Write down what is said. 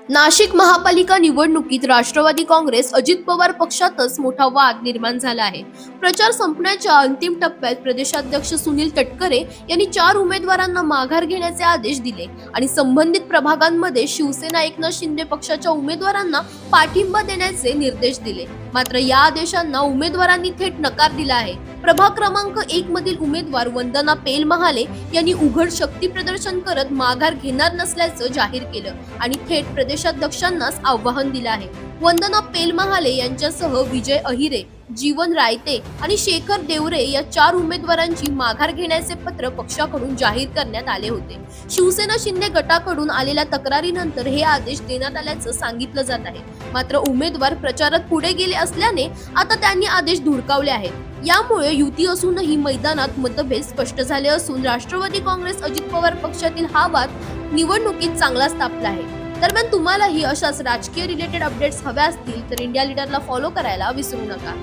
नाशिक महापालिका निवडणुकीत राष्ट्रवादी काँग्रेस अजित पवार पक्षातच मोठा वाद निर्माण झाला आहे। प्रचार संपण्याच्या अंतिम टप्प्यात प्रदेशाध्यक्ष सुनील तटकरे यांनी 4 उमेदवारांना माघार घेण्याचे आदेश दिले आणि संबंधित प्रभागांमध्ये शिवसेना एकनाथ शिंदे पक्षाच्या उमेदवारांना पाठिंबा देण्याचे निर्देश दिले। मात्र या आदेशांना उमेदवारांनी थेट नकार दिला आहे। प्रभाग क्रमांक 1 मधील उमेदवार वंदना पेलमहाले यांनी उघड शक्ती प्रदर्शन करत माघार घेणार नसल्याचं जाहीर केलं आणि थेट प्रदेशाध्यक्षांनाच आव्हान दिलं आहे। वंदना पेलमहाले यांच्यासह विजय अहिरे, जीवन रायते आणि शेखर देवरे या 4 उमेदवारांची माघार घेण्याचे पत्र पक्षाकडून जाहीर करण्यात आले होते। शिवसेना शिंदे गटाकडून आलेल्या तक्रारीनंतर हे आदेश देण्यात आल्याचं सांगितलं जात आहे। मात्र उमेदवार प्रचारात पुढे गेले असल्याने आता त्यांनी आदेश धुडकावले आहेत। यामुळे युती असूनही मैदानात मतभेद स्पष्ट झाले असून राष्ट्रवादी काँग्रेस अजित पवार पक्षातील हा वाद निवडणुकीत चांगलाच तापला आहे। दरम्यान तुम्हालाही अशाच राजकीय रिलेटेड अपडेट्स हव्या असतील तर इंडिया लीडरला फॉलो करायला विसरू नका।